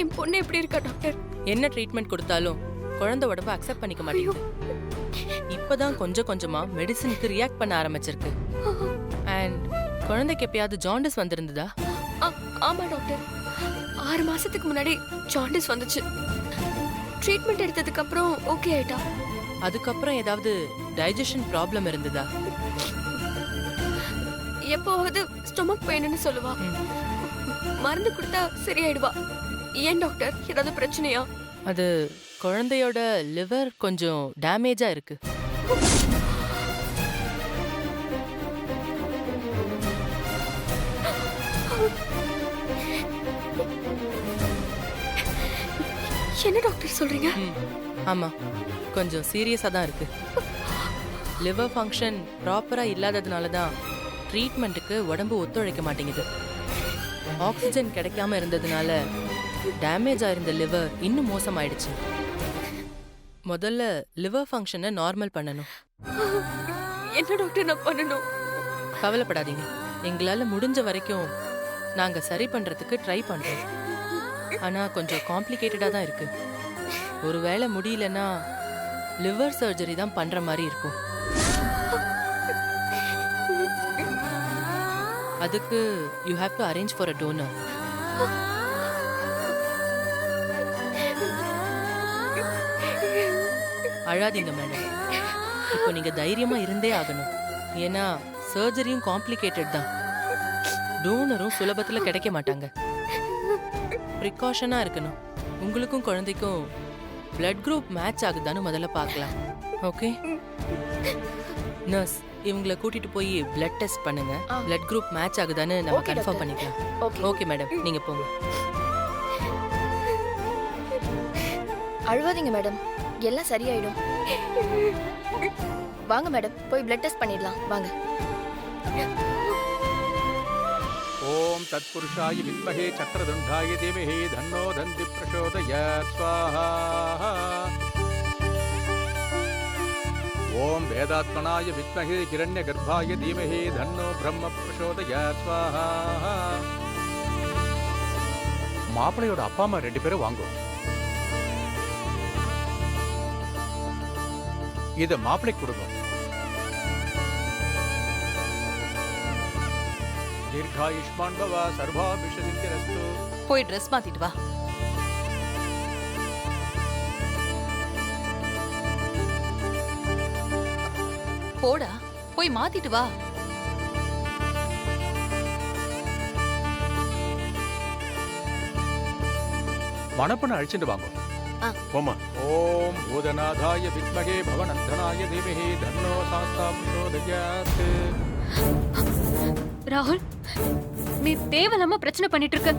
என் பொண்ணு எப்படி இருக்கா டாக்டர்? என்ன ட்ரீட்மெண்ட் கொடுத்தாலும் குழந்தை உடம்ப அக்செப்ட் பண்ணிக்க மாட்டேங்குது. இப்பதான் கொஞ்சம் கொஞ்சமா மெடிசினுக்கு ரியாக்ட் பண்ண ஆரம்பிச்சிருக்கு. அண்ட் குழந்தைக்கு எப்பயாவது ஜாண்டிஸ் வந்திருந்ததா? ஆமா டாக்டர், 6 மாசத்துக்கு முன்னாடி ஜாண்டிஸ் வந்துச்சு. ட்ரீட்மெண்ட் எடுத்ததுக்கு அப்புறம் ஓகே ஆயிட்டா. அதுக்கப்புறம் ஏதாவது டைஜஷன் ப்ராப்ளம் இருந்ததா? எப்போவாவது ஸ்டொமக் பெயின்னு சொல்லுவா. மருந்து கொடுத்தா சரியாயிடுவா. ஏன் டாக்டர், ஏதாவது பிரச்சனையா? அது குழந்தையோட லிவர் கொஞ்சம் டேமேஜா இருக்கு. என்ன டாக்டர் சொல்றீங்க? ஆமா, கொஞ்சம் சீரியஸா தான் இருக்கு. லிவர் ஃபங்க்ஷன் ப்ராப்பரா இல்லாததுனால தான் ட்ரீட்மெண்ட்டுக்கு உடம்பு ஒத்துழைக்க மாட்டேங்குது. ஆக்சிஜன் கிடைக்காம இருந்ததுனால டேமேஜ் ஆயிருந்த லிவர் இன்னும் மோசமாயிடுச்சு. முதல்ல லிவர் ஃபங்க்ஷனை நார்மல் பண்ணணும். என்ன டாக்டர் நான் பண்ணணும்? கவலைப்படாதீங்க, எங்களால முடிஞ்ச வரைக்கும் நாங்க சரி பண்றதுக்கு ட்ரை பண்றோம். ஆனா கொஞ்சம் காம்ப்ளிகேட்டடா தான் இருக்கு. ஒருவேளை முடியலன்னா லிவர் சர்ஜரி தான் பண்ற மாதிரி இருக்கும். அதுக்கு you have to arrange for a donor. அழாதீங்க மேடம், இப்போ நீங்க தைரியமா இருந்தே ஆகணும். ஏன்னா சர்ஜரியும் காம்ப்ளிகேட்டட் தான், டோனரும் சுலபத்துல கிடைக்க மாட்டாங்க. ப்ரிகாஷனா இருக்கணும். உங்களுக்கும் குழந்தைக்கும் பிளட் குரூப் மேட்ச் ஆகுதான்னு முதல்ல பார்க்கலாம். ஓகே நர்ஸ், இவங்களை கூட்டிட்டு போய் பிளட் டெஸ்ட் பண்ணுங்க. பிளட் குரூப் மேட்ச் ஆகுதான்னு நம்ம கன்ஃபார்ம் பண்ணிக்கலாம். ஓகே மேடம், நீங்க போங்க. அழுவாதீங்க மேடம், எல்லாம் சரியாயிடும். வாங்க மேடம், போய் பிளட் டெஸ்ட் பண்ணிடலாம் வாங்க. ஓம் தத்புருஷாய வித்மஹே சக்ரதுண்டாய தீமஹி தன்னோ தந்தி பிரசோதயாத் ஸ்வாஹா. ஓம் வேதாத்மனாய வித்மஹே ஹிரண்யகர்ப்பாய தீமஹி தன்னோ பிரம்ம பிரசோதயாத் ஸ்வாஹா. மாப்பிளையோட அப்பா அம்மா 2 பேரும் வாங்கும். இத மாப்பிளை கொடுங்க. தீர்காயுஷ்மான் பவ சர்வாபிஷதிரஸ்து. போய் ட்ரெஸ் மாத்திட்டு வா. போடா, போய் மாத்திட்டு வா. மணப்பெண்ண அழிச்சுட்டு வாங்க. போமா. ஓம் பூதநாதாய வித்மகே பவனந்தனாய தீமஹி தன்னோ சாஸ்தா பிரசோதயாத். ராகுல், நீ தேவையில்லாம பிரச்சனை பண்ணிட்டு இருக்க.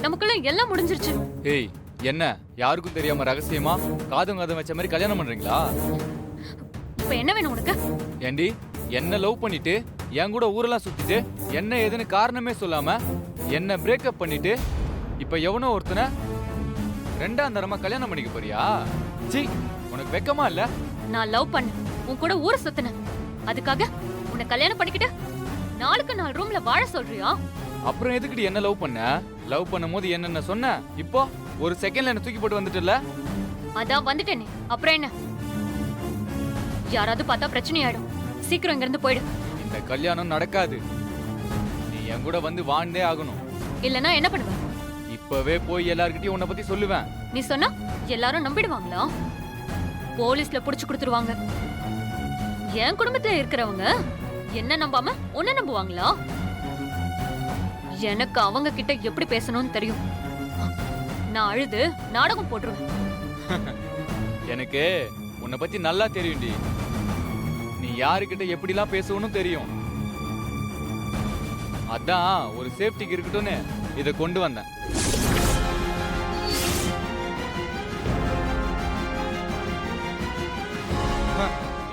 நமக்குள்ள எல்லாம் முடிஞ்சிருச்சு. ஏய், என்ன யாருக்கும் தெரியாம ரகசியமா காதும் வச்ச மாதிரி கல்யாணம் பண்றீங்களா? இப்ப என்ன வேணும் உனக்கு? ஏண்டி, என்ன லவ் பண்ணிட்டு என் கூட ஊரெல்லாம் சுத்திட்டு என்ன ஏதுன்னு காரணமே சொல்லாம என்ன பிரேக்கப் பண்ணிட்டு இப்ப எவனோ ஒருத்தனை 2ஆம் தரமா கல்யாணம் பண்ணிக்க போறியா? சீ, உனக்கு வெக்கமா இல்ல? நான் லவ் பண்ண உன் கூட ஊரை சுத்தினேன். அதுக்காக உன்னை கல்யாணம் பண்ணிக்கிட்டு 4க்கு 4 ரூம்ல வாழ சொல்றியா? அப்புறம் எதுக்குடி என்ன லவ் பண்ண? லவ் பண்ணும்போது என்னென்ன சொன்ன? இப்போ ஒரு செகண்ட்ல என்ன தூக்கி போட்டு வந்துட்டல? அதான் வந்துட்டேனே, அப்புறம் என்ன? யாராவது பார்த்தா பிரச்சனை ஆயிடும். சீக்கிரம் இங்க இருந்து போயிடு. இந்த கல்யாணம் நடக்காது. நீ என் கூட வந்து வாழ்ந்தே ஆகணும். இல்லனா என்ன பண்ணுவ? இப்பவே போய் எல்லார்கிட்டயும் உன்னை பத்தி சொல்லுவேன். நீ சொன்னா எல்லாரும் நம்பிடுவாங்களா? போலீஸ்ல புடிச்சு கொடுத்துருவாங்க. என் குடும்பத்துல இருக்கிறவங்க என்ன நம்பாம உன்னை நம்புவாங்களா? எனக்கு அவங்க கிட்ட எப்படி பேசணும்னு தெரியும். நான் அழுது நாடகம் போட்டுருவேன். எனக்கு உன்னை பத்தி நல்லா தெரியும்டி. நீ யாருக்கிட்ட எப்படிலாம் பேசணும்னு தெரியும். அதான் ஒரு சேஃப்டிக்கு இருக்கட்டும்னு இதை கொண்டு வந்தேன்.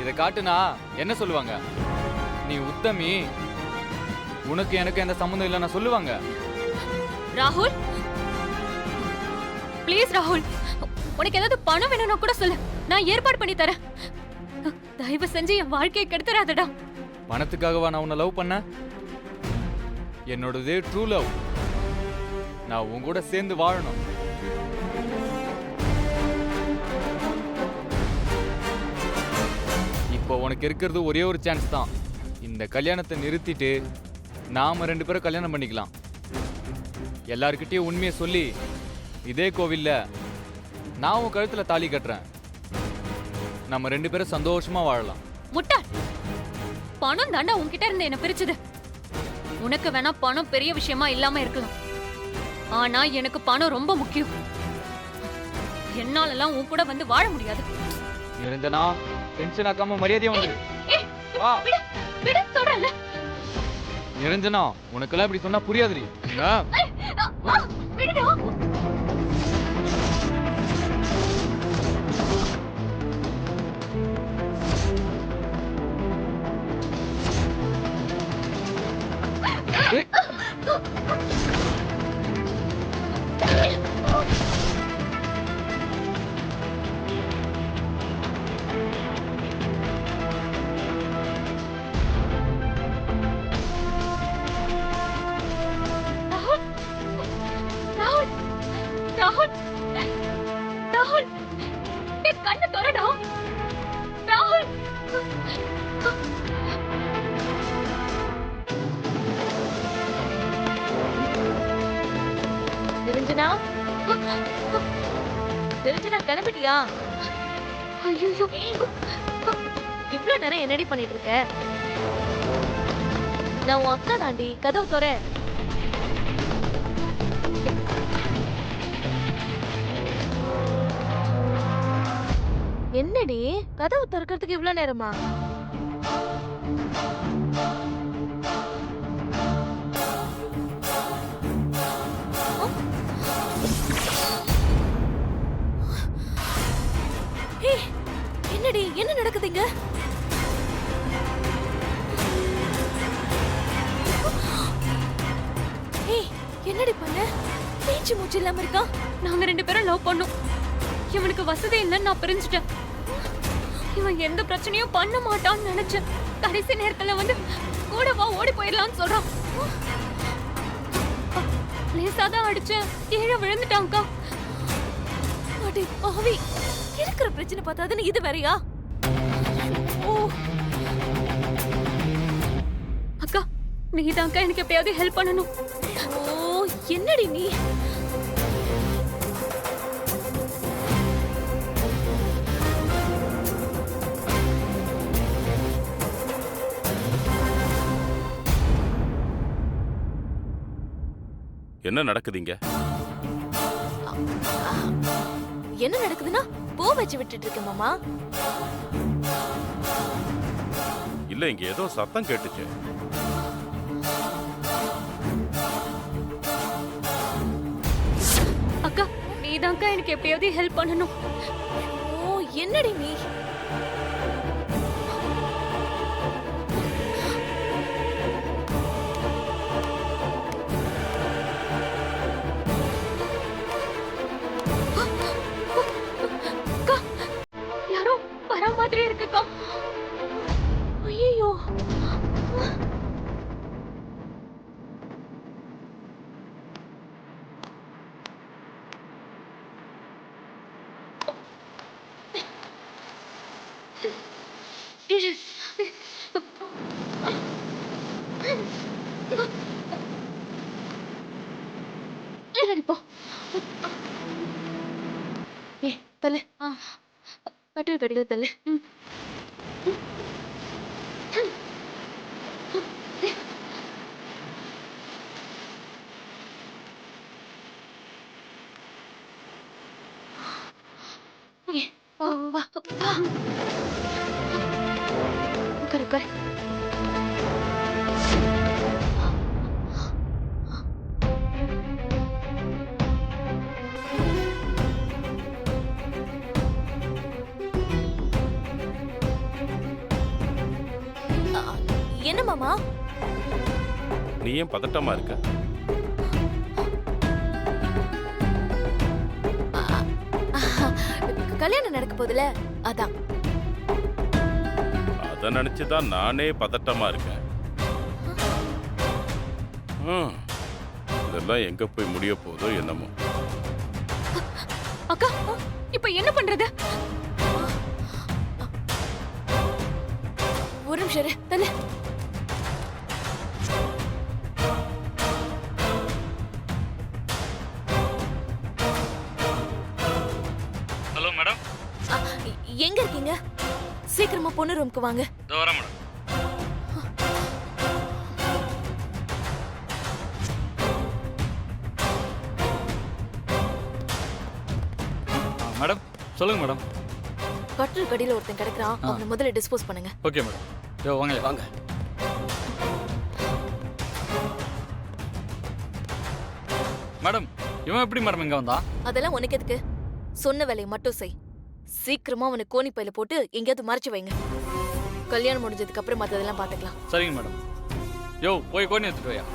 இதை காட்டுனா என்ன சொல்லுவாங்க? நீ உத்தமி, உனக்கு எனக்கு எந்த சம்மந்தம் இல்லைன்னா சொல்லுவாங்க. ராகுல், ப்ளீஸ் ராகுல், உனக்கு ஏதாவது பணம் வேணும்னா கூட சொல்லு, நான் ஏற்பாடு பண்ணி தரேன். தயவு செஞ்சு என் வாழ்க்கையை கெடுத்துறாதடா. பணத்துக்காகவா நான் உன்னை லவ் பண்ண? என்னோடது ட்ரூ லவ். நான் உன் கூட சேர்ந்து வாழணும். உனக்கு இருக்கிறது ஒரே ஒரு சான்ஸ் தான். இந்த கல்யாணத்தை நிறுத்திட்டு நாம 2 பேரும் கல்யாணம் பண்ணிக்கலாம். எல்லார்கிட்டயும் உண்மையை சொல்லி இதே கோவில்ல நான் உன் கழுத்துல தாலி கட்டுறேன். நம்ம 2 பேரும் சந்தோஷமா வாழலாம். முட்டாள், பணம் தாண்டா உன்கிட்ட இருந்து என்ன பிரிச்சுது. உனக்கு வேணா பணம் பெரிய விஷயமா இல்லாம இருக்கலாம், ஆனா எனக்கு பணம் ரொம்ப முக்கியம். என்னாலலாம் உன் கூட வந்து வாழ முடியாது. நிரஞ்சனா, டென்ஷன் ஆக்காம மரியாதையா வந்து வா. விட சொல்றேன்ல. நிரஞ்சனா, உனக்கெல்லாம் இப்படி சொன்னா புரியாதுடி. விடுடா. ராகுல், ராகுல், ராகுல், என் கண்ணை திறடா. ராகுல். நிரஞ்சனா, நிரஞ்சனா கிளம்பிட்டியா? ஐயோ, இவ்வளவு நேரம் என்னடி பண்ணிட்டு இருக்க? நான் உன் அக்கா தாண்டி, கதவு தோற. என்னடி கதவு திறக்கிறதுக்கு இவ்வளவு நேரமா? என்னடி, என்ன நடக்குதுங்க? என்னடி பண்ண? பேச்சு மூச்சு இல்லாம இருக்கா? நாங்க 2 பேரும் லவ் பண்ணோம். இவனுக்கு வசதி இல்லைன்னு நான் பிரிஞ்சுட்டேன். இவன் எந்த பிரச்சனையும் பண்ண மாட்டான்னு நினைச்சேன். கடைசி நேரத்துல வந்து கூட வா, ஓடி போயிடலாம்னு சொல்றான். லேசாதான் அடிச்சேன், கீழே விழுந்துட்டாங்கக்கா. அடி பாவி, இருக்கிற பிரச்சனை பார்த்தாதுன்னு இது வேறயா? ஓ அக்கா, நீதான்க்கா எனக்கு எப்படியாவது ஹெல்ப் பண்ணணும். ஓ, என்னடி நீ? என்ன நடக்குதுங்க? என்ன நடக்குதுன்னா பூ வச்சு விட்டுட்டு இருக்க மாமா. இல்ல, இங்க ஏதோ சத்தம் கேட்டுச்சு. அக்கா, நீதான்க்கா எனக்கு எப்படியாவது ஹெல்ப் பண்ணணும். ஓ, என்னடி நீ? அக்கா, யாரோ வரா மாதிரி இருக்குக்கா. ஐயோ, போ. தலை கட்டில் கடில தலை. வா வா வா, உட்காரு உட்காரு. என்ன மாமா? நீ ஏன் பதட்டமா இருக்க? கல்யாணம் நடக்க போதுல, அதான். அத நினைச்சுதான் நானே பதட்டமா இருக்கேன். இதெல்லாம் எங்க போய் முடிய போதோ என்னமோ. அக்கா, இப்ப என்ன பண்றது? ஒரு நிமிஷம் இரு. தல ஹலோ மேடம். எங்க இருக்கீங்க? சீக்கிரமா பொண்ணு ரூமுக்கு வாங்க. இதோ வரேன் மேடம். மேடம் சொல்லுங்க மேடம். கட்டில் கடியில ஒருத்தன் கிடைக்கிறான். அவனை முதல்ல டிஸ்போஸ் பண்ணுங்க. Okay madam. யோ வாங்க வாங்க. மேடம் இவன் எப்படி மேடம் இங்க வந்தா? அதெல்லாம் உனக்கு எதுக்கு? சொன்ன வேலையை மட்டும் செய். சீக்கிரமா அவனை கோணி பையில போட்டு எங்கேயாவது மறைச்சு வைங்க. கல்யாணம் முடிஞ்சதுக்கு அப்புறம் மத்ததெல்லாம் பாத்துக்கலாம். சரிங்க மேடம். யோ போய் கோணி எடுத்துட்டு வையா.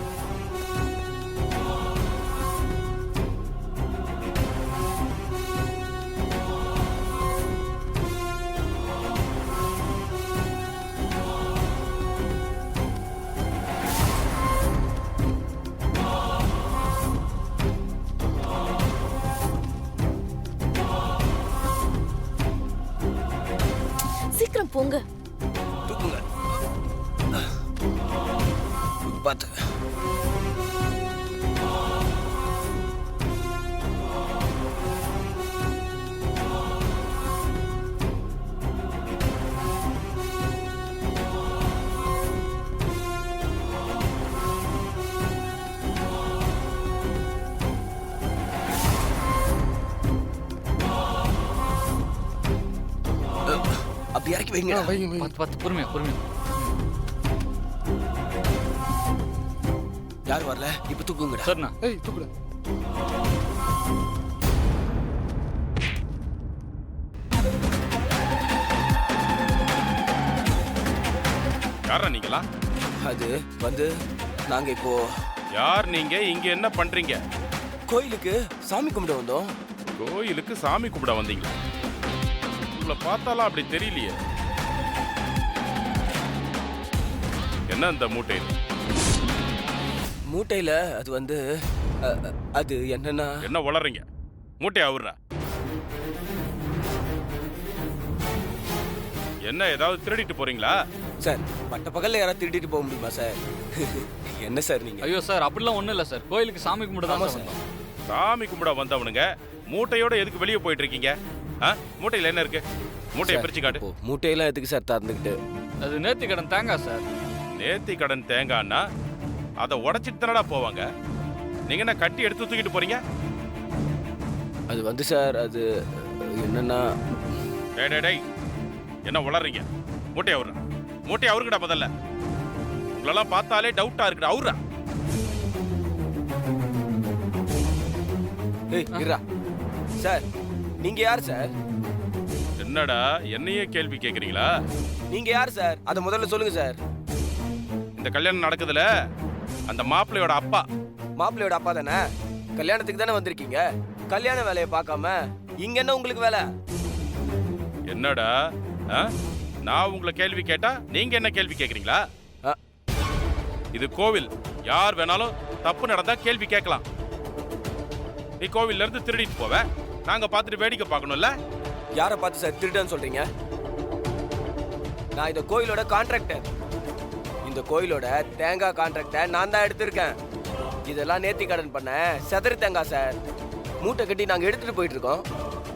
சீக்கிரம் போங்க. தூக்குங்க. பார்த்து அப்படி இறக்கி வைங்க. பார்த்து பார்த்து பொறுமையா பொறுமையா. யார் வரல? இப்ப தூக்குங்கடா. சரிண்ணா. ஏய் தூக்குடா. யாரா நீங்களா? அது வந்து நாங்க இப்போ யார் நீங்க? இங்க என்ன பண்றீங்க? கோயிலுக்கு சாமி கும்பிட வந்தோம். கோயிலுக்கு சாமி கும்பிட வந்தீங்களா? உங்களை பார்த்தாலாம் அப்படி தெரியலையே. என்ன இந்த மூட்டையில்? மூட்டையில அது வந்து அது என்னன்னா என்ன உளறீங்க? மூட்டையை அவுர்றா. என்ன ஏதாவது திருடிட்டு போறீங்களா? சார் பட்ட பகல்ல யாராவது திருடிட்டு போக முடியுமா சார்? என்ன சார் நீங்க? ஐயோ சார் அப்படிலாம் ஒண்ணும் இல்ல சார். கோயிலுக்கு சாமி கும்பிட தான் ஆமா சார் சார். வந்தோம். சாமி கும்பிட வந்தவனுங்க மூட்டையோட எதுக்கு வெளியே போயிட்டு இருக்கீங்க? மூட்டையில என்ன இருக்கு? மூட்டையை சார், பிரிச்சு காட்டு. இப்போ மூட்டையெல்லாம் எதுக்கு சார் திறந்துக்கிட்டு? அது நேர்த்தி கடன் தேங்காய் சார். நேர்த்தி கடன் தேங்காய்னா அதை உடைச்சிட்டு தானடா போவாங்க. நீங்க என்ன கட்டி எடுத்து தூக்கிட்டு போறீங்க? அது வந்து சார் அது என்னன்னா டேய் டேய் டேய், என்ன உளறீங்க? மூட்டையை அவுர்றா. மூட்டையை அவருக்குடா முதல்ல. உங்களெல்லாம் பார்த்தாலே டவுட்டா இருக்குடா. அவுர்றா. ஏய் இருடா. சார் நீங்க யார் சார்? என்னடா என்னையே கேள்வி கேக்குறீங்களா? நீங்க யார் சார்? அதை முதல்ல சொல்லுங்க சார். இந்த கல்யாணம் நடக்குதுல அந்த மாப்பிள்ளையோட அப்பா. மாப்பிள்ளையோட அப்பா தானே? கல்யாணத்துக்கு தானே வந்திருக்கீங்க. கல்யாண வேலையை பார்க்காம இங்க என்ன உங்களுக்கு வேலை? என்னடா நான் உங்களை கேள்வி கேட்டா நீங்க என்ன கேள்வி கேக்குறீங்களா? ஆ. இது கோவில். யார் வேணாலும் தப்பு நடந்தா கேள்வி கேட்கலாம். நீ கோவில்ல இருந்து திருடிட்டு போவ, நாங்க பார்த்துட்டு வேடிக்கை பார்க்கணும்ல? யாரை பார்த்து சார் திருடன்னு சொல்றீங்க? நான் இந்த கோயிலோட கான்ட்ராக்டர். இந்த கோயிலோட தேங்காய் கான்ட்ராக்டை நான் தான் எடுத்திருக்கேன். இதெல்லாம் நேர்த்தி கடன் பண்ண செதறி தேங்காய் சார். மூட்டை கட்டி நாங்க எடுத்துட்டு போயிட்டு இருக்கோம்.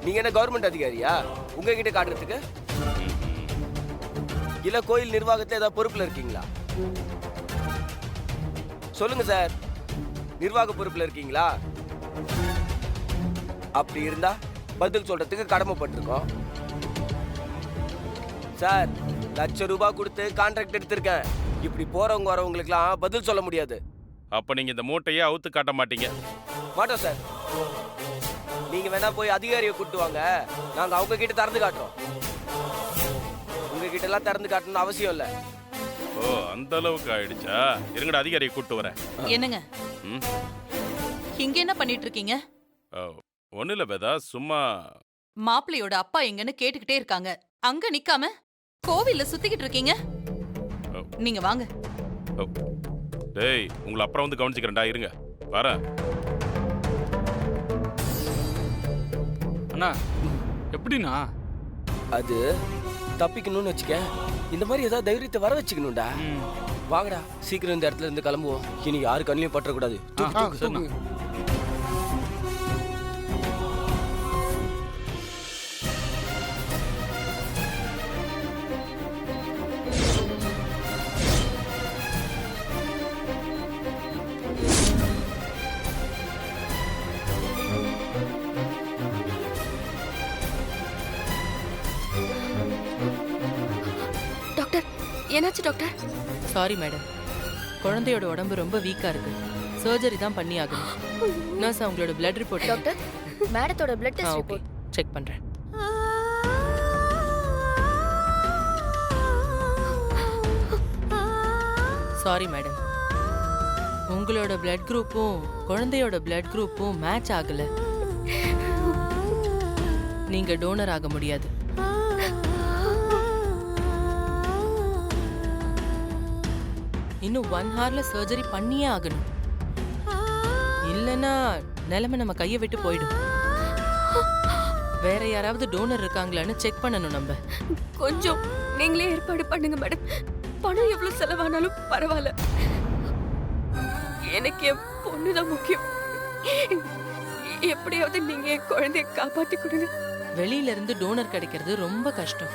நீங்க என்ன கவர்மெண்ட் அதிகாரியா உங்ககிட்ட காட்டுறதுக்கு? இல்ல கோயில் நிர்வாகத்துல ஏதாவது பொறுப்புல இருக்கீங்களா? சொல்லுங்க சார். நிர்வாக பொறுப்புல இருக்கீங்களா? அப்படி இருந்தா பதில் சொல்றதுக்கு கடமைப்பட்டிருக்கோம். சார் ₹1,00,000 கொடுத்து கான்ட்ராக்ட் எடுத்திருக்கேன். இப்படி போறவங்க வரவங்களுக்குலாம் பதில் சொல்ல முடியாது. அப்ப நீங்க இந்த மூட்டையை அவுத்து காட்ட மாட்டீங்க? மாட்டோம் சார். நீங்க வேணா போய் அதிகாரியை கூட்டு வாங்க. நாங்க அவங்க கிட்ட திறந்து காட்டுறோம். உங்ககிட்ட எல்லாம் திறந்து காட்டணும்னு அவசியம் இல்ல. ஓ அந்த அளவுக்கு ஆயிடுச்சா? இருங்கடா அதிகாரியை கூட்டு வரேன். என்னங்க ம்? இங்க என்ன பண்ணிட்டு இருக்கீங்க? ஒண்ணு இல்ல வேதா, சும்மா. மாப்பிள்ளையோட அப்பா எங்கன்னு கேட்டுக்கிட்டே இருக்காங்க. அங்க நிக்காம கோவில்ல சுத்திக்கிட்டு இருக்கீங்க. நீங்க வாங்க. டேய் உங்களை அப்புறம் வந்து கவனிச்சுக்கிறேன்டா. இருங்க வரேன். அண்ணா எப்படிண்ணா? அது தப்பிக்கணும்னு வச்சுக்க இந்த மாதிரி ஏதாவது தைரியத்தை வர வச்சுக்கணும்டா. வாங்கடா சீக்கிரம் இந்த இடத்துல இருந்து கிளம்புவோம். இனி யாரு கண்ணிலையும் பற்றக்கூடாது. சரிண்ணா. டாக்டர் என்னாச்சு டாக்டர்? சாரி மேடம், குழந்தையோட உடம்பு ரொம்ப வீக்கா இருக்கு. சர்ஜரி தான் பண்ணி ஆகணும். நர்ஸ் அவங்களோட பிளட் ரிப்போர்ட் டாக்டர் மேடத்தோட blood test okay, report. Check பண்றேன். சாரி மேடம், உங்களோட பிளட் குரூப்பும் குழந்தையோட பிளட் குரூப்பும் மேட்ச் ஆகல. நீங்க டோனர் ஆக முடியாது. இன்னும் 1 ஹவர்ல சர்ஜரி பண்ணியே ஆகணும். இல்லனா நிலைமை நம்ம கையை விட்டு போயிடும். வேற யாராவது டோனர் இருக்காங்களான்னு செக் பண்ணணும் நம்ம. கொஞ்சம் நீங்களே ஏற்பாடு பண்ணுங்க மேடம். பணம் எவ்வளவு செலவானாலும் பரவாயில்ல. எனக்கு என் பொண்ணுதான் முக்கியம். எப்படியாவது நீங்க என் குழந்தைய காப்பாத்தி கொடுங்க. வெளியில இருந்து டோனர் கிடைக்கிறது ரொம்ப கஷ்டம்.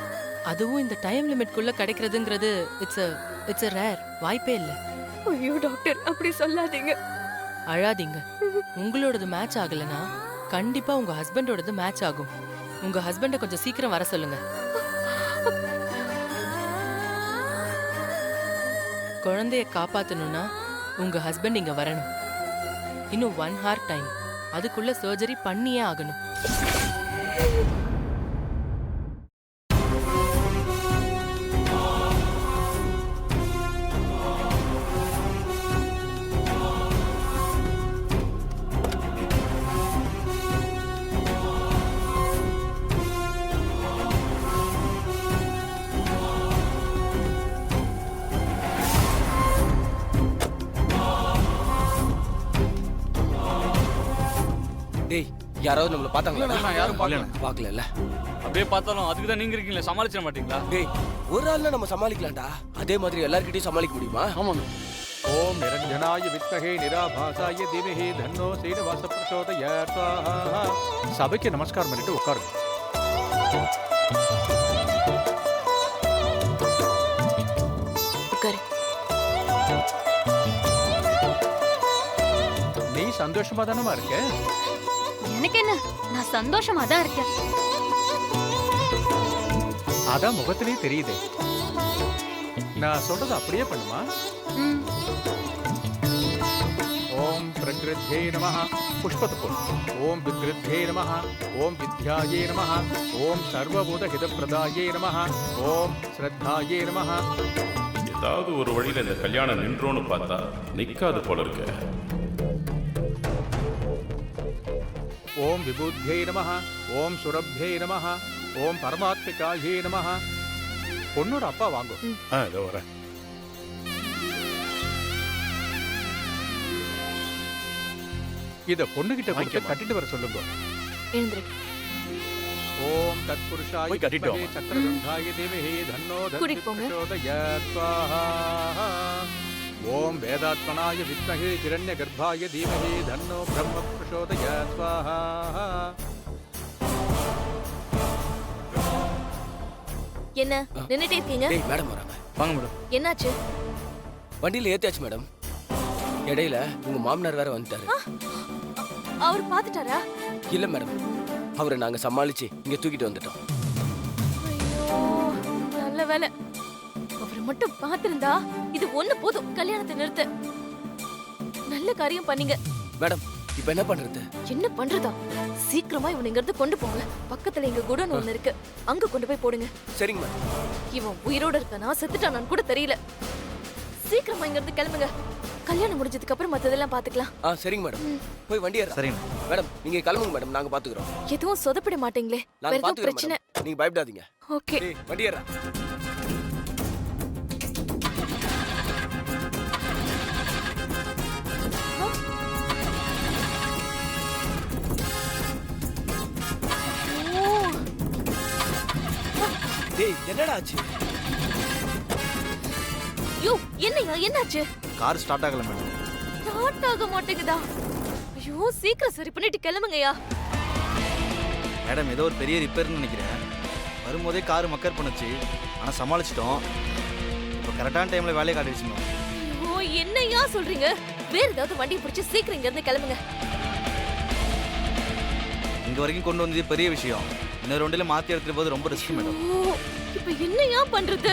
அதுவும் இந்த டைம் லிமிட்குள்ள கிடைக்கிறதுங்கிறது இட்ஸ் a rare. வாய்ப்பே இல்ல. ஐயோ டாக்டர் அப்படி சொல்லாதீங்க. அழாதீங்க. உங்களோடது மேட்ச் ஆகலனா கண்டிப்பா உங்க ஹஸ்பண்டோடது மேட்ச் ஆகும். உங்க ஹஸ்பண்ட கொஞ்சம் சீக்கிரம் வர சொல்லுங்க. குழந்தைய காப்பாத்தணும்னா உங்க ஹஸ்பண்ட் இங்க வரணும். இன்னும் 1 hour டைம். அதுக்குள்ள சர்ஜரி பண்ணியே ஆகணும். டேய் யாராவது நம்மள பார்த்தாங்களா? இல்லண்ணா, யாரும் பார்க்கல. பார்க்கல. அப்படியே பார்த்தாலும் அதுக்கு தான் நீங்க இருக்கீங்களே, சமாளிச்சிட மாட்டீங்களா? டேய் ஒரு ஆள்ல நம்ம சமாளிக்கலாம்டா. அதே மாதிரி எல்லார்கிட்டயும் சமாளிக்க முடியுமா? ஆமாண்ணா. ஓம் நிரஞ்சனாய வித்மஹே நிராபாசாய தீமஹி தன்னோ ஸ்ரீனிவாச பிரசோதயாத் ஸ்வாஹா. சபைக்கு நமஸ்காரம் பண்ணிட்டு உட்காருங்க. உட்காரு. நீ சந்தோஷமா தானமா இருக்க? எனக்கு என்ன, நான் சந்தோஷமா தான் இருக்கேன். அதான் முகத்திலே தெரியுதே. நான் சொல்றது அப்படியே பண்ணுமா? ம். ஓம் பிரகிருத்யே நமः புஷ்பத்து போல். ஓம் விக்ருத்யே நமः. ஓம் வித்யாயே நமः. ஓம் சர்வபூத ஹிதப்பிரதாயே நமः. ஓம் ஸ்ரத்தாயே நமः. ஏதாவது ஒரு வழியில இந்த கல்யாணம் நின்றோன்னு பார்த்தா நிக்காது போல இருக்கு. ஓம் விபூத்யே நமः. ஓம் சுரப்யே நமः. ஓம் பரமாத்மிகாயே நமः. பொண்ணோட அப்பா வாங்க. இதோ வரேன். இத பொண்ணுகிட்ட கொடுத்து கட்டிட்டு வர சொல்லுங்க. எழுந்திரு. ஓம் தத்புருஷாய போய் கட்டிட்டு வித்மஹே சக்கரதுண்டாய தீமஹி தன்னோ தந்தி கூட்டிட்டு போங்க. பிரசோதயாத் ஸ்வாஹா. ஓம் வேதாத்மனாய வித்மஹே ஹிரண்யகர்ப்பாய தீமஹி தன்னோ பிரம்ம பிரசோதயாத் ஸ்வாஹா. என்ன நின்னுட்டே இருக்கீங்க? டேய் மேடம் வராங்க. வாங்க மேடம். என்னாச்சு? வண்டியில ஏத்தியாச்சு மேடம். இடையில உங்க மாமனார் வேற வந்துட்டாரு. அவர் பாத்துட்டாரா? இல்ல மேடம், அவரை நாங்க சமாளிச்சு இங்க தூக்கிட்டு வந்துட்டோம். ஐயோ நல்ல வேலை. அவர் மட்டும் பாத்திருந்தா இது ஒண்ணு போதும் கல்யாணத்தை நிறுத்த. நல்ல காரியம் பண்ணீங்க. மேடம் இப்ப என்ன பண்றது? என்ன பண்றதா? சீக்கிரமா இவனை இங்க இருந்து கொண்டு போங்க. பக்கத்துல எங்க குடோன் ஒண்ணு இருக்கு, அங்க கொண்டு போய் போடுங்க. சரிங்க மேடம். இவன் உயிரோட இருக்கானா செத்துட்டானான்னு கூட தெரியல. சீக்கிரமா இங்க இருந்து கிளம்புங்க. கல்யாணம் முடிஞ்சதுக்கு அப்புறம் மத்ததெல்லாம் பாத்துக்கலாம். சரிங்க மேடம். போய் வண்டி ஏறா. சரிங்க. மேடம் நீங்க கிளம்புங்க மேடம், நாங்க பாத்துக்கிறோம். எதுவும் சொதப்பிட மாட்டீங்களே? வேற நாங்க எதுவும் பாத்துக்கிறோம் பிரச்சனை? மேடம். நீங்க பயப்படாதீங்க. ஓகே. டேய் வண்டி ஏறா. டேய் என்னடா ஆச்சு? யோ என்னையா என்னாச்சு? கார் ஸ்டார்ட் ஆகல மேடம். ஸ்டார்ட் ஆக மாட்டேங்குதா? ஐயோ சீக்கிரம் சரி பண்ணிட்டு கிளம்புங்கய்யா. மேடம் ஏதோ ஒரு பெரிய ரிப்பேர்னு நினைக்கிறேன். வரும்போதே கார் மக்கர் பண்ணுச்சு. ஆனா சமாளிச்சிட்டோம். இப்போ கரெக்டான டைம்ல வேலையை காட்டிடுச்சு மேம். ஐயோ என்னையா சொல்றீங்க? வேற ஏதாவது வண்டியை பிடிச்சி சீக்கிரம் இங்க இருந்து கிளம்புங்க. இங்க வரைக்கும் கொண்டு வந்தது பெரிய விஷயம். இன்னொரு வண்டியில மாத்தி எடுத்துட்டு போது ரொம்ப ரிஸ்க் மேடம். ஓ இப்போ என்னையா பண்றது?